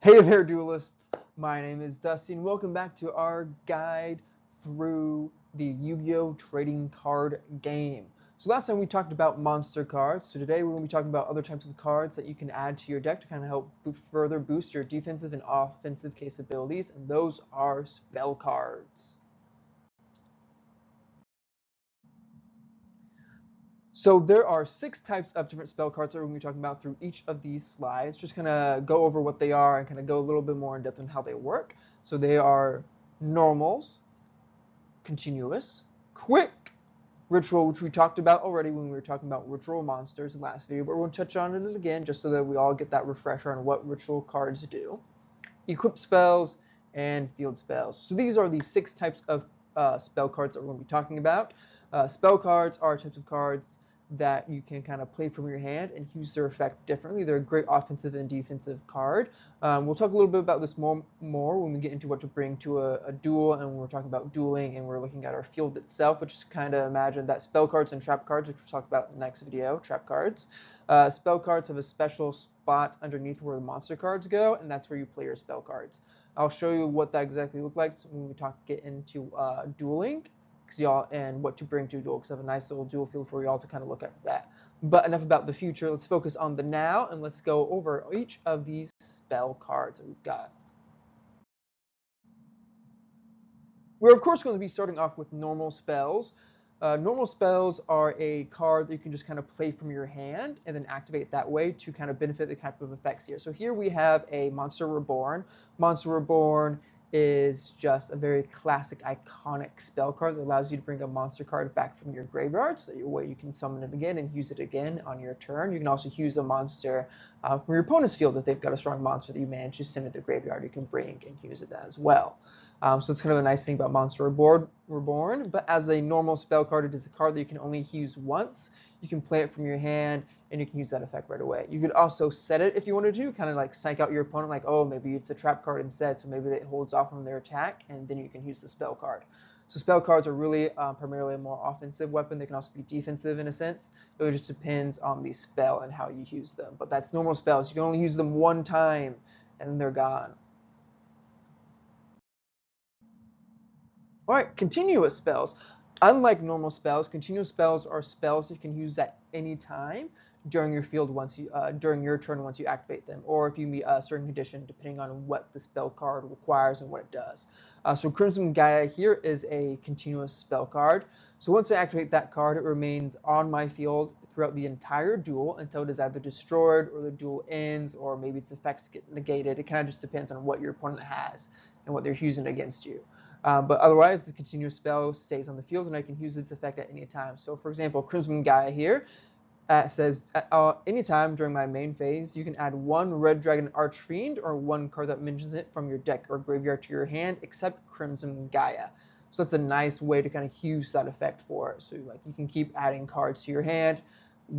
Hey there, Duelists! My name is Dusty, and welcome back to our guide through the Yu-Gi-Oh! Trading card game. So last time we talked about monster cards, so today we're going to be talking about other types of cards that you can add to your deck to kind of help further boost your defensive and offensive capabilities, and those are spell cards. So there are 6 types of different spell cards that we're going to be talking about through each of these slides. Just kind of go over what they are and kind of go a little bit more in depth on how they work. So they are normals, continuous, quick, ritual, which we talked about already when we were talking about ritual monsters in the last video, but we're going to touch on it again just so that we all get that refresher on what ritual cards do, equip spells, and field spells. So these are the 6 types of spell cards that we're going to be talking about. Spell cards are types of cards that you can kind of play from your hand and use their effect differently. They're a great offensive and defensive card. We'll talk a little bit about this more when we get into what to bring to a duel, and we're talking about dueling and we're looking at our field itself, which is kind of imagine that spell cards and trap cards, which we'll talk about in the next video, trap cards. Spell cards have a special spot underneath where the monster cards go, and that's where you play your spell cards. I'll show you what that exactly looks like when we get into dueling, and what to bring to a duel, because I have a nice little duel field for y'all to kind of look at that. But enough about the future. Let's focus on the now, and let's go over each of these spell cards that we've got. We're of course going to be starting off with normal spells. Normal spells are a card that you can just kind of play from your hand and then activate that way to kind of benefit the type of effects here. So here we have a Monster Reborn. Monster Reborn is just a very classic, iconic spell card that allows you to bring a monster card back from your graveyard, so that you can summon it again and use it again on your turn. You can also use a monster from your opponent's field if they've got a strong monster that you manage to send to the graveyard. You can bring and use it as well. So it's kind of a nice thing about Monster Reborn. But as a normal spell card, it is a card that you can only use once. You can play it from your hand, and you can use that effect right away. You could also set it if you wanted to, kind of like psych out your opponent, like, oh, maybe it's a trap card instead, so maybe it holds off on their attack, and then you can use the spell card. So spell cards are really primarily a more offensive weapon. They can also be defensive in a sense. It just depends on the spell and how you use them. But that's normal spells. You can only use them one time, and then they're gone. All right, continuous spells. Unlike normal spells, continuous spells are spells that you can use at any time during your field during your turn once you activate them, or if you meet a certain condition, depending on what the spell card requires and what it does. So Crimson Gaia here is a continuous spell card. So once I activate that card, it remains on my field throughout the entire duel until it is either destroyed or the duel ends, or maybe its effects get negated. It kind of just depends on what your opponent has and what they're using against you. But otherwise, the continuous spell stays on the field, and I can use its effect at any time. So, for example, Crimson Gaia here says, any time during my main phase, you can add 1 Red Dragon Archfiend or 1 card that mentions it from your deck or graveyard to your hand, except Crimson Gaia. So that's a nice way to kind of use that effect for it. So like you can keep adding cards to your hand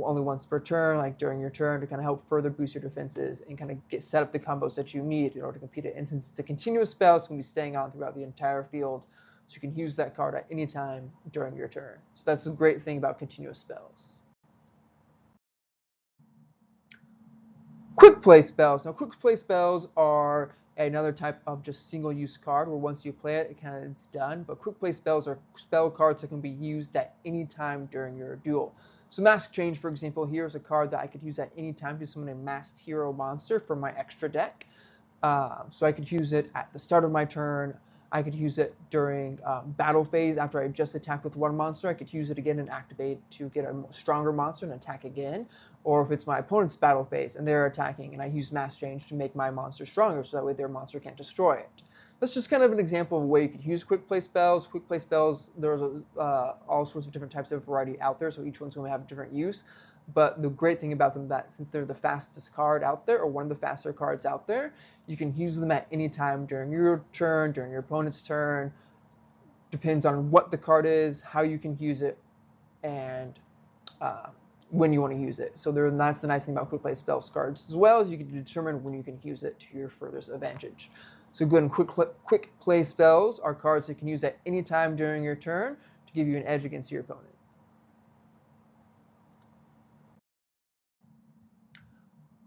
only once per turn, like during your turn, to kind of help further boost your defenses and kind of set up the combos that you need in order to compete it. And since it's a continuous spell, it's going to be staying on throughout the entire field, so you can use that card at any time during your turn. So that's the great thing about continuous spells. Quick play spells. Now, quick play spells are another type of just single-use card where once you play it, it kind of is done. But quick play spells are spell cards that can be used at any time during your duel. So Mask Change, for example, here is a card that I could use at any time to summon a masked hero monster from my extra deck. So I could use it at the start of my turn. I could use it during battle phase after I just attacked with one monster. I could use it again and activate to get a stronger monster and attack again. Or if it's my opponent's battle phase and they're attacking and I use Mask Change to make my monster stronger so that way their monster can't destroy it. That's just kind of an example of a way you could use quick play spells. Quick play spells, there's all sorts of different types of variety out there, so each one's going to have a different use. But the great thing about them is that since they're the fastest card out there, or one of the faster cards out there, you can use them at any time during your turn, during your opponent's turn. Depends on what the card is, how you can use it, and when you want to use it. So that's the nice thing about quick play spells cards, as well as you can determine when you can use it to your furthest advantage. So good and quick play spells are cards you can use at any time during your turn to give you an edge against your opponent.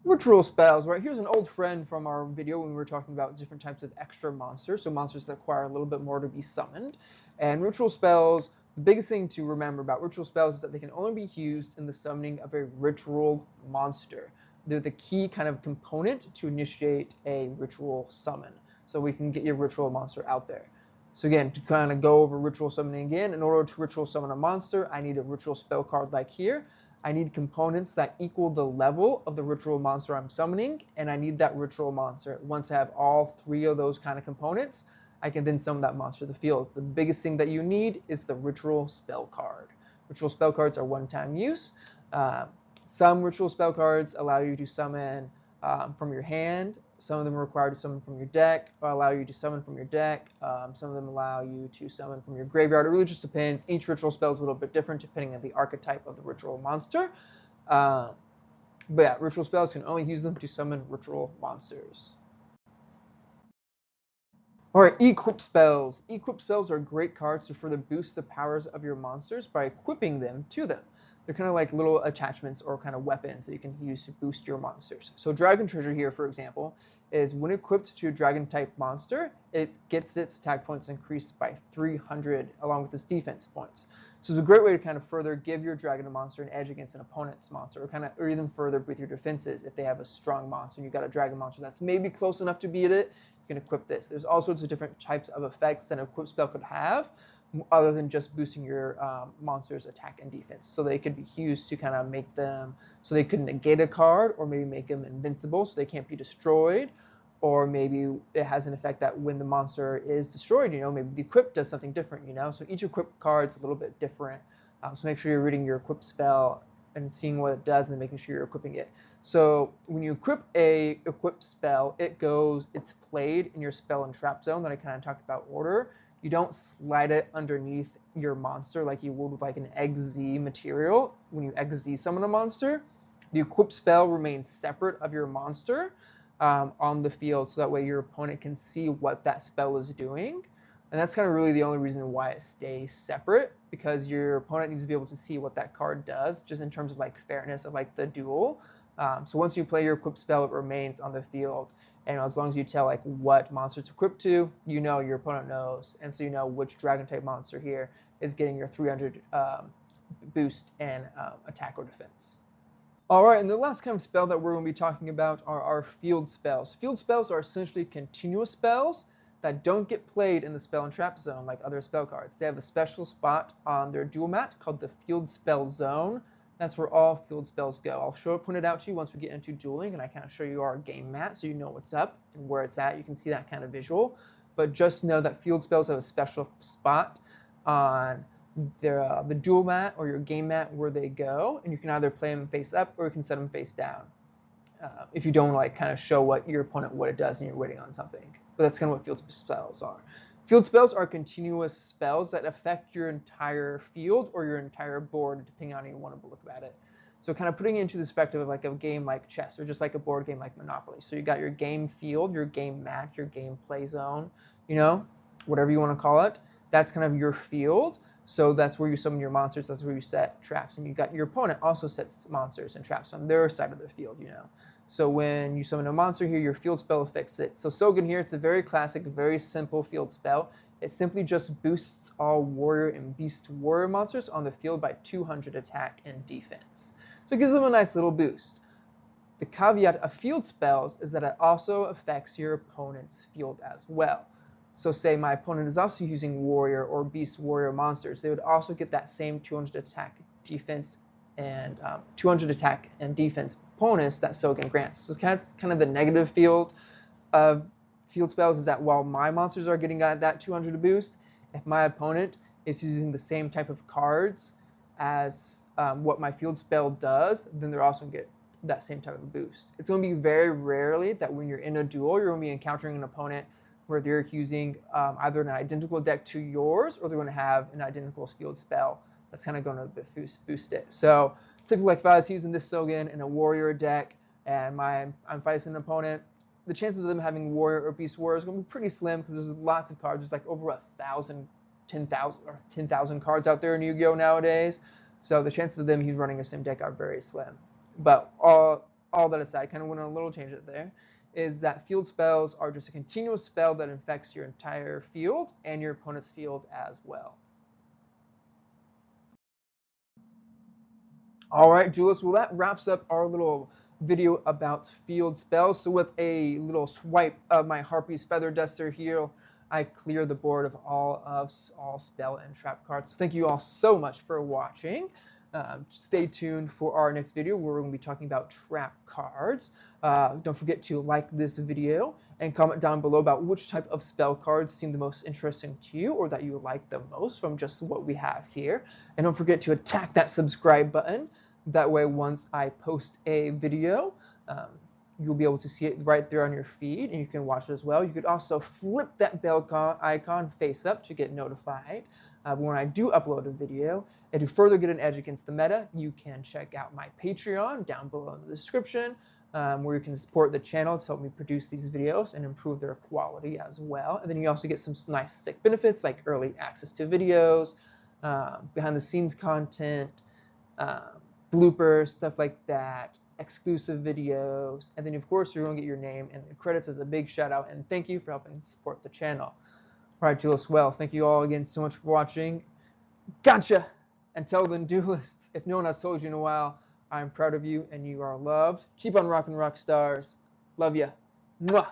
Ritual spells, right? Here's an old friend from our video when we were talking about different types of extra monsters, so monsters that require a little bit more to be summoned. And ritual spells, the biggest thing to remember about ritual spells is that they can only be used in the summoning of a ritual monster. They're the key kind of component to initiate a ritual summon, so we can get your ritual monster out there. So again, to kind of go over ritual summoning again, in order to ritual summon a monster, I need a ritual spell card like here. I need components that equal the level of the ritual monster I'm summoning, and I need that ritual monster. Once I have all three of those kind of components, I can then summon that monster to the field. The biggest thing that you need is the ritual spell card. Ritual spell cards are one-time use. Some ritual spell cards allow you to summon from your hand. Some of them are required to summon from your deck, or allow you to summon from your deck. Some of them allow you to summon from your graveyard. It really just depends. Each ritual spell is a little bit different depending on the archetype of the ritual monster. But yeah, ritual spells can only use them to summon ritual monsters. All right, equip spells. Equip spells are great cards to further boost the powers of your monsters by equipping them to them. They're kind of like little attachments or kind of weapons that you can use to boost your monsters. So Dragon Treasure here, for example, is when equipped to a dragon type monster, it gets its attack points increased by 300 along with its defense points. So it's a great way to kind of further give your dragon monster an edge against an opponent's monster, or even further with your defenses if they have a strong monster and you've got a dragon monster that's maybe close enough to beat it. You can equip this. There's all sorts of different types of effects that an equip spell could have, other than just boosting your monster's attack and defense. So they could be used to kind of make them so they could negate a card, or maybe make them invincible so they can't be destroyed, or maybe it has an effect that when the monster is destroyed, maybe the equip does something different, So each equip card's a little bit different. So make sure you're reading your equip spell and seeing what it does and then making sure you're equipping it. So when you equip a equip spell, it's played in your spell and trap zone that I kind of talked about order. You don't slide it underneath your monster like you would with like an XZ material. When you XZ summon a monster, the equip spell remains separate of your monster on the field, so that way your opponent can see what that spell is doing. And that's kind of really the only reason why it stays separate, because your opponent needs to be able to see what that card does, just in terms of like fairness of like the duel. So once you play your equip spell, it remains on the field, and as long as you tell like what monster it's equipped to, your opponent knows, and so you know which dragon type monster here is getting your 300 boost in attack or defense. All right, and the last kind of spell that we're going to be talking about are our field spells. Field spells are essentially continuous spells that don't get played in the spell and trap zone like other spell cards. They have a special spot on their duel mat called the field spell zone. That's where all field spells go. I'll point it out to you once we get into dueling, and I kind of show you our game mat so you know what's up and where it's at. You can see that kind of visual. But just know that field spells have a special spot on the duel mat or your game mat where they go, and you can either play them face up or you can set them face down. If you don't like kind of show what your opponent what it does and you're waiting on something. But that's kind of what field spells are. Field spells are continuous spells that affect your entire field or your entire board, depending on how you want to look at it. So kind of putting it into the perspective of like a game like chess, or just like a board game like Monopoly. So you got your game field, your game mat, your game play zone, whatever you want to call it. That's kind of your field. So that's where you summon your monsters, that's where you set traps. And you got your opponent also sets monsters and traps on their side of the field, So when you summon a monster here, your field spell affects it. So Sogen here, it's a very classic, very simple field spell. It simply just boosts all warrior and beast warrior monsters on the field by 200 attack and defense. So it gives them a nice little boost. The caveat of field spells is that it also affects your opponent's field as well. So say my opponent is also using warrior or beast warrior monsters, they would also get that same 200 attack defense and 200 attack and defense bonus that Sogen grants. So it's kind of the negative field of field spells, is that while my monsters are getting that 200 boost, if my opponent is using the same type of cards as what my field spell does, then they're also going to get that same type of boost. It's going to be very rarely that when you're in a duel, you're going to be encountering an opponent where they're using either an identical deck to yours, or they're going to have an identical field spell that's kind of going to boost it. So typically, like if I was using this Sogen in a warrior deck and I'm facing an opponent, the chances of them having warrior or beast warrior is going to be pretty slim, because there's lots of cards. There's like over 10,000 cards out there in Yu-Gi-Oh nowadays. So the chances of them running the same deck are very slim. But all that aside, kind of went on a little tangent there, is that field spells are just a continuous spell that infects your entire field and your opponent's field as well. All right, Julius, well, that wraps up our little video about field spells. So with a little swipe of my Harpy's Feather Duster here, I clear the board of all spell and trap cards. Thank you all so much for watching. Stay tuned for our next video where we're going to be talking about trap cards. Don't forget to like this video and comment down below about which type of spell cards seem the most interesting to you or that you like the most from just what we have here. And don't forget to attack that subscribe button. That way, once I post a video, you'll be able to see it right there on your feed, and you can watch it as well. You could also flip that bell icon face up to get notified when I do upload a video. And to further get an edge against the meta, you can check out my Patreon down below in the description, where you can support the channel to help me produce these videos and improve their quality as well. And then you also get some nice sick benefits like early access to videos, behind the scenes content, bloopers, stuff like that, exclusive videos, and then of course you're going to get your name and the credits as a big shout out and thank you for helping support the channel. All right, Julius, well, thank you all again so much for watching. Gotcha! Until then, Duelists, if no one has told you in a while, I'm proud of you and you are loved. Keep on rocking, rock stars. Love ya. Mwah!